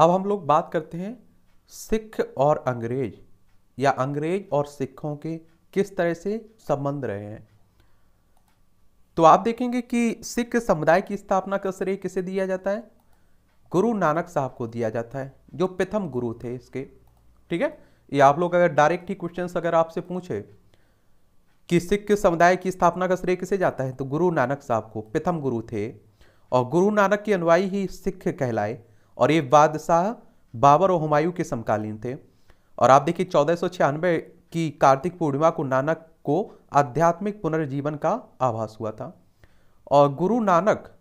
अब हम लोग बात करते हैं सिख और अंग्रेज या अंग्रेज और सिखों के किस तरह से संबंध रहे हैं। तो आप देखेंगे कि सिख समुदाय की स्थापना का श्रेय किसे दिया जाता है? गुरु नानक साहब को दिया जाता है, जो प्रथम गुरु थे इसके। ठीक है, ये आप लोग अगर डायरेक्ट ही क्वेश्चंस अगर आपसे पूछे कि सिख समुदाय की स्थापना का श्रेय किसे जाता है, तो गुरु नानक साहब को, प्रथम गुरु थे। और गुरु नानक के अनुयायी ही सिख कहलाए और ये बादशाह बाबर और हुमायूं के समकालीन थे। और आप देखिए 1496 की कार्तिक पूर्णिमा को नानक को आध्यात्मिक पुनर्जीवन का आभास हुआ था। और गुरु नानक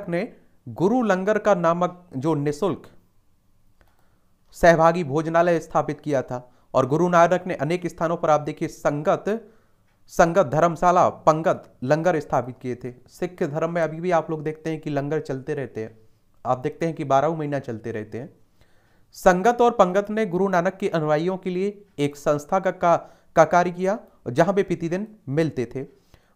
ने गुरु लंगर का नामक जो निःशुल्क सहभागी भोजनालय स्थापित किया था। और गुरु नानक ने अनेक स्थानों पर आप देखिए संगत धर्मशाला, पंगत, लंगर स्थापित किए थे। सिख धर्म में अभी भी आप लोग देखते हैं कि लंगर चलते रहते हैं, आप देखते हैं कि 12 महीना चलते रहते हैं। संगत और पंगत ने गुरु नानक के अनुयायियों के लिए एक संस्था का कार्य किया जहां वे प्रतिदिन मिलते थे।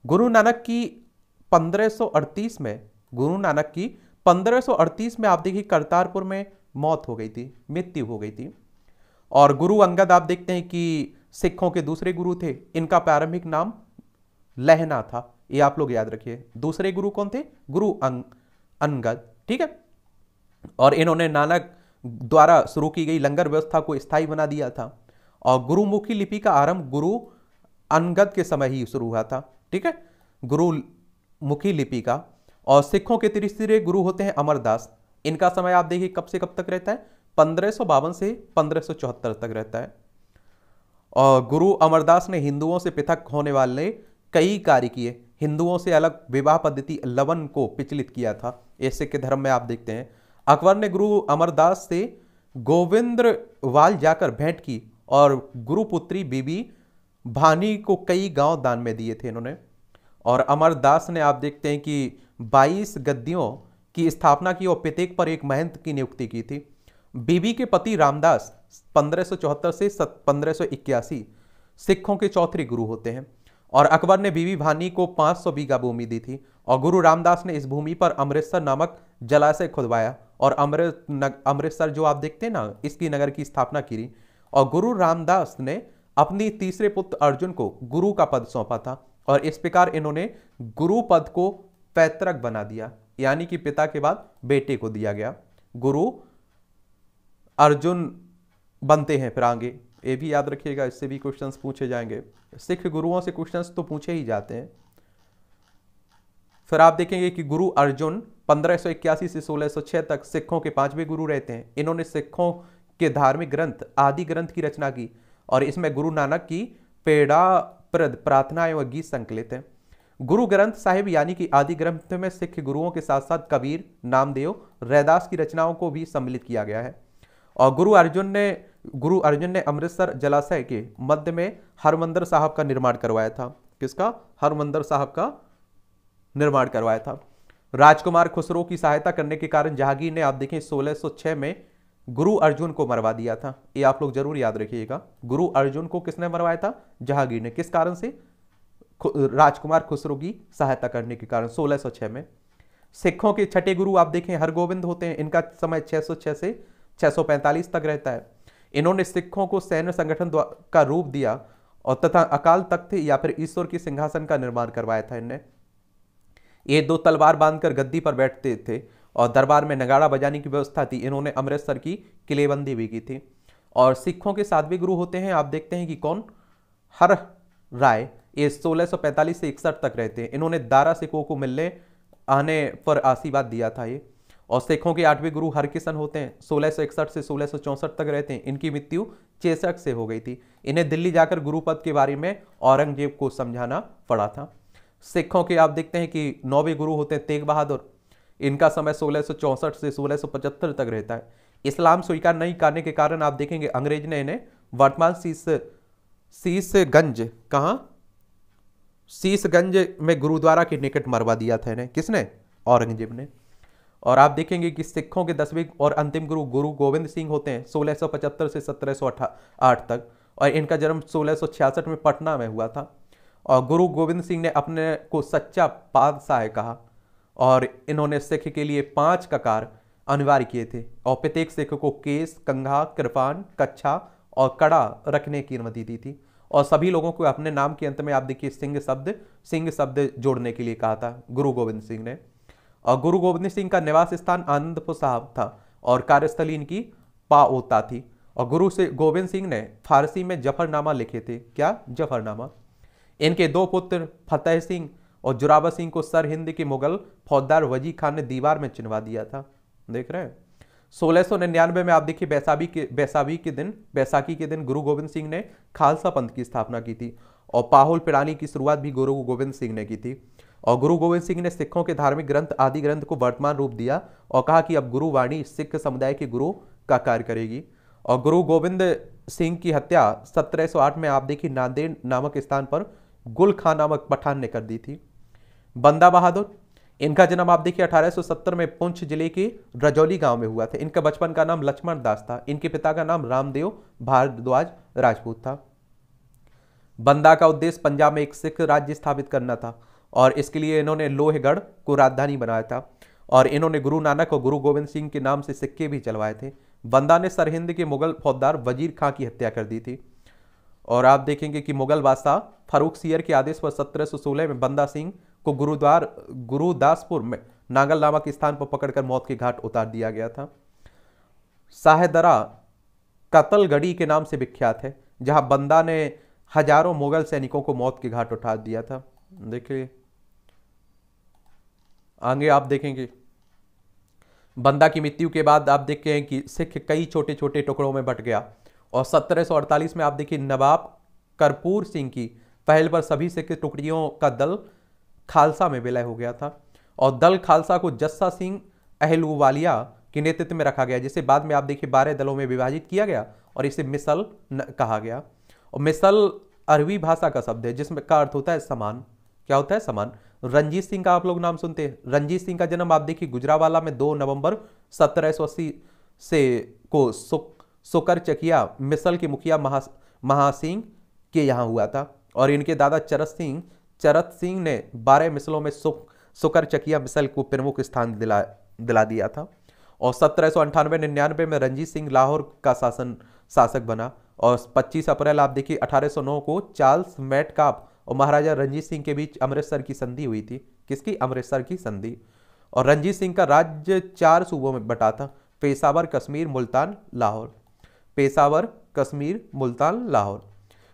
गुरु नानक की 1538 में आप देखिए करतारपुर में मौत हो गई थी, मृत्यु हो गई थी। और गुरु अंगद आप देखते हैं कि सिखों के दूसरे गुरु थे, इनका प्रारंभिक नाम लहना था, ये आप लोग याद रखिए। दूसरे गुरु कौन थे? गुरु अंगद। ठीक है, और इन्होंने नानक द्वारा शुरू की गई लंगर व्यवस्था को स्थायी बना दिया था। और गुरुमुखी लिपि का आरंभ गुरु अंगद के समय ही शुरू हुआ था। ठीक है, गुरुमुखी लिपि का। और सिखों के तीसरे गुरु होते हैं अमरदास। इनका समय आप देखिए कब से कब तक रहता है? 1552 से 1574 तक रहता है। और गुरु अमरदास ने हिंदुओं से पृथक होने वाले कई कार्य किए। हिंदुओं से अलग विवाह पद्धति लवन को प्रचलित किया था, ये सिख धर्म में आप देखते हैं। अकबर ने गुरु अमरदास से गोविंदवाल जाकर भेंट की और गुरुपुत्री बीबी भानी को कई गांव दान में दिए थे इन्होंने। और अमरदास ने आप देखते हैं कि 22 गद्दियों की स्थापना की और प्रत्येक पर एक महंत की नियुक्ति की थी। बीबी के पति रामदास 1574 से 1581 सिखों के चौथे गुरु होते हैं। और अकबर ने बीबी भानी को 500 बीघा भूमि दी थी। और गुरु रामदास ने इस भूमि पर अमृतसर नामक जलाशय खुदवाया और अमृतसर जो आप देखते हैं ना, इसकी नगर की स्थापना की। और गुरु रामदास ने अपनी तीसरे पुत्र अर्जुन को गुरु का पद सौंपा था। और इस प्रकार इन्होंने गुरु पद को पैतृक बना दिया, यानी कि पिता के बाद बेटे को दिया गया। गुरु अर्जुन बनते हैं फिर आगे, ये भी याद रखिएगा, इससे भी क्वेश्चंस पूछे जाएंगे। सिख गुरुओं से क्वेश्चंस तो पूछे ही जाते हैं। फिर आप देखेंगे कि गुरु अर्जुन 1581 से 1606 तक सिखों के 5वें गुरु रहते हैं। इन्होंने सिखों के धार्मिक ग्रंथ आदि ग्रंथ की रचना की और इसमें गुरु नानक की पेड़ाप्रद प्रार्थनाएं व गीत संकलित हैं। गुरु ग्रंथ साहिब यानी कि आदि ग्रंथ में सिख गुरुओं के साथ साथ कबीर, नामदेव, रैदास की रचनाओं को भी सम्मिलित किया गया है। और गुरु अर्जुन ने अमृतसर जलाशय के मध्य में हरमंदिर साहब का निर्माण करवाया था। किसका? हरमंदिर साहब का निर्माण करवाया था। राजकुमार खुसरो की सहायता करने के कारण जहांगीर ने आप देखें 1606 में गुरु अर्जुन को मरवा दिया था। ये आप लोग जरूर याद रखिएगा, गुरु अर्जुन को किसने मरवाया था? जहांगीर ने। किस कारण से? राजकुमार खुसरो की सहायता करने के कारण 1606 में। सिखों के छठे गुरु आप देखें हरगोविंद होते हैं। इनका समय 606 से 645 तक रहता है। इन्होंने सिखों को सैन्य संगठन का रूप दिया और तथा अकाल तख्त या फिर ईश्वर की सिंहासन का निर्माण करवाया था इनने। ये 2 तलवार बांधकर गद्दी पर बैठते थे और दरबार में नगाड़ा बजाने की व्यवस्था थी। इन्होंने अमृतसर की किलेबंदी भी की थी। और सिखों के 7वें गुरु होते हैं आप देखते हैं कि कौन? हर राय। ये 1645 से 61 तक रहते हैं। इन्होंने दारा सिखों को मिलने आने पर आशीर्वाद दिया था ये। और सिखों के 8वें गुरु हरकिशन होते हैं, 1661 से 1664 तक रहते हैं। इनकी मृत्यु चेचक से हो गई थी। इन्हें दिल्ली जाकर गुरुपद के बारे में औरंगजेब को समझाना पड़ा था। सिखों के आप देखते हैं कि 9वें गुरु होते हैं तेग बहादुर। इनका समय 1664 से 1675 तक रहता है। इस्लाम स्वीकार नहीं करने के कारण आप देखेंगे अंग्रेज ने इन्हें वर्तमान शीशगंज, कहाँ? शीशगंज में गुरुद्वारा के निकट मरवा दिया था इन्हें। किसने? औरंगजेब ने। और आप देखेंगे कि सिखों के 10वें और अंतिम गुरु गुरु गोविंद सिंह होते हैं 1675 से 1708 तक। और इनका जन्म 1666 में पटना में हुआ था। और गुरु गोविंद सिंह ने अपने को सच्चा पातशाह कहा और इन्होंने सिख के लिए 5 ककार अनिवार्य किए थे और प्रत्येक सिख को केस, कंघा, कृपान, कच्छा और कड़ा रखने की अनुमति दी थी। और सभी लोगों को अपने नाम के अंत में आप देखिए सिंह शब्द जोड़ने के लिए कहा था गुरु गोविंद सिंह ने। और गुरु गोविंद सिंह का निवास स्थान आनंदपुर साहब था और कार्यस्थली इनकी पाओता थी। और गुरु से गोविंद सिंह ने फारसी में जफरनामा लिखे थे। क्या? जफरनामा। इनके दो पुत्र फतेह सिंह और जोरावर सिंह को सर हिंद के मुगल फौजदार वजीर खान ने दीवार में चिनवा दिया था। देख रहे हैं। 1699 में आप देखिए बैसाखी के दिन गुरु गोविंद सिंह ने खालसा पंथ की स्थापना की थी और पाहुल पिरानी की शुरुआत भी गुरु गोविंद सिंह ने की थी। और गुरु गोविंद सिंह ने सिखों के धार्मिक ग्रंथ आदि ग्रंथ को वर्तमान रूप दिया और कहा कि अब गुरुवाणी सिख समुदाय के गुरु का कार्य करेगी। और गुरु गोविंद सिंह की हत्या 1708 में आप देखिए नांदेड़ नामक स्थान पर गुल खां नामक पठान ने कर दी थी। बंदा बहादुर, इनका जन्म आप देखिए 1870 में पुंछ जिले के रजौली गांव में हुआ था। इनका बचपन का नाम लक्ष्मण दास था। इनके पिता का नाम रामदेव भारद्वाज राजपूत था। बंदा का उद्देश्य पंजाब में एक सिख राज्य स्थापित करना था और इसके लिए इन्होंने लोहगढ़ को राजधानी बनाया था। और इन्होंने गुरु नानक और गुरु गोविंद सिंह के नाम से सिक्के भी चलवाए थे। बंदा ने सरहिंद के मुगल फौजदार वजीर खां की हत्या कर दी थी। और आप देखेंगे कि मुगल बादशाह फारूक सियर के आदेश पर 1716 में बंदा सिंह को गुरुदासपुर में नांगल नामक स्थान पर पकड़कर मौत के घाट उतार दिया गया था। साहेदरा कतलगढ़ी के नाम से विख्यात है, जहां बंदा ने हजारों मुगल सैनिकों को मौत के घाट उतार दिया था। देखिए आगे आप देखेंगे बंदा की मृत्यु के बाद आप देखते हैं कि सिख कई छोटे छोटे टुकड़ों में बट गया और 1748 में आप देखिए नवाब करपूर सिंह की पहल पर सभी सिख टुकड़ियों का दल खालसा में विलय हो गया था। और दल खालसा को जस्सा सिंह अहलूवालिया के नेतृत्व में रखा गया, जिसे बाद में आप देखिए 12 दलों में विभाजित किया गया और इसे मिसल कहा गया। और मिसल अरबी भाषा का शब्द है जिसमें का अर्थ होता है समान। क्या होता है? समान। रंजीत सिंह का आप लोग नाम सुनते हैं। रंजीत सिंह का जन्म आप देखिए गुजरावाला में 2 नवंबर 1780 से को सुकर चकिया मिसल के मुखिया महासिंह के यहाँ हुआ था। और इनके दादा चरत सिंह ने 12 मिसलों में सुकर चकिया मिसल को प्रमुख स्थान दिला दिया था। और 1798-99 में रंजीत सिंह लाहौर का शासक बना। और 25 अप्रैल आप देखिए 1809 को चार्ल्स मेटकाप और महाराजा रंजीत सिंह के बीच अमृतसर की संधि हुई थी। किसकी? अमृतसर की संधि। और रंजीत सिंह का राज्य 4 सूबों में बटा था: पेशावर, कश्मीर, मुल्तान, लाहौर। पेशावर, कश्मीर, मुल्तान, लाहौर।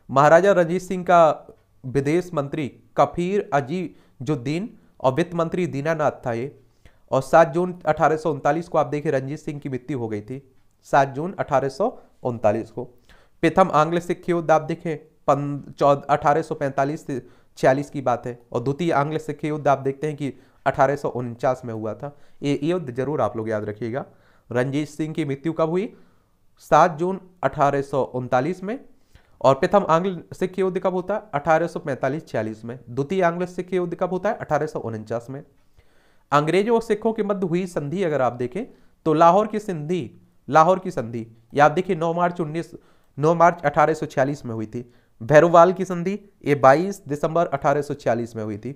महाराजा रंजीत सिंह का विदेश मंत्री कफीर अजीजुद्दीन और वित्त मंत्री दीनानाथ था ये। और 7 जून 1839 को आप देखिए रंजीत सिंह की मृत्यु हो गई थी। 7 जून 1839 को। प्रथम आंग्ल सिख युद्ध आप देखें 1845 से 46 की बात है। और द्वितीय आंग्ल सिख युद्ध आप देखते हैं कि 1849 में हुआ था। ये युद्ध जरूर आप लोग याद रखिएगा। रंजीत सिंह की मृत्यु कब हुई? 7 जून 1839 में। और प्रथम आंग्ल सिख युद्ध कब होता है? 1845-46 में। द्वितीय आंग्ल सिख युद्ध कब होता है? 1849 में। अंग्रेजों और सिखों के मध्य हुई संधि अगर आप देखें तो लाहौर की संधि ये आप देखिए 9 मार्च 1846 में हुई थी। भैरोवाल की संधि ये 22 दिसंबर 1846 में हुई थी।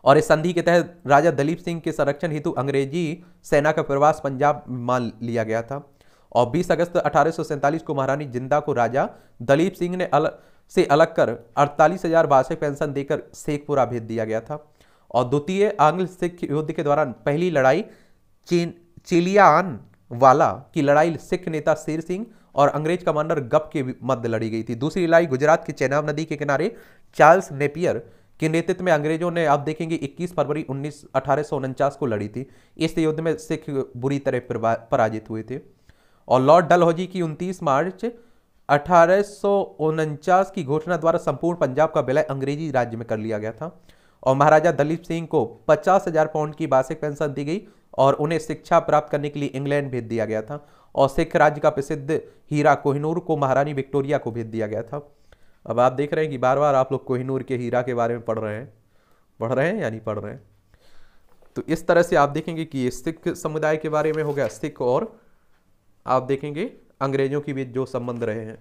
और इस संधि के तहत राजा दलीप सिंह के संरक्षण हेतु अंग्रेजी सेना का प्रवास पंजाब मान लिया गया था। और 20 अगस्त 1847 को महारानी जिंदा को राजा दलीप सिंह ने अलग कर 48,000 वार्षिक पेंशन देकर शेखपुरा भेज दिया गया था। और द्वितीय आंग्ल सिख युद्ध के दौरान पहली लड़ाई चिलियानवाला की लड़ाई सिख नेता शेर सिंह और अंग्रेज कमांडर गप के मध्य लड़ी गई थी। दूसरी लड़ाई गुजरात की चेनाब नदी के किनारे चार्ल्स नेपियर के नेतृत्व में अंग्रेजों ने आप देखेंगे 21 फरवरी 1849 को लड़ी थी। इस युद्ध में सिख बुरी तरह पराजित हुए थे। और लॉर्ड डलहौजी की 29 मार्च 1849 की घोषणा द्वारा संपूर्ण पंजाब का विलय अंग्रेजी राज्य में कर लिया गया था। और महाराजा दलीप सिंह को 50,000 पाउंड की वार्षिक पेंशन दी गई और उन्हें शिक्षा प्राप्त करने के लिए इंग्लैंड भेज दिया गया था। और सिख राज्य का प्रसिद्ध हीरा कोहिनूर को महारानी विक्टोरिया को भेज दिया गया था। अब आप देख रहे हैं कि बार बार आप लोग कोहिनूर के हीरा के बारे में पढ़ रहे हैं या नहीं पढ़ रहे हैं। तो इस तरह से आप देखेंगे कि ये सिख समुदाय के बारे में हो गया सिख, और आप देखेंगे अंग्रेजों के बीच जो संबंध रहे हैं।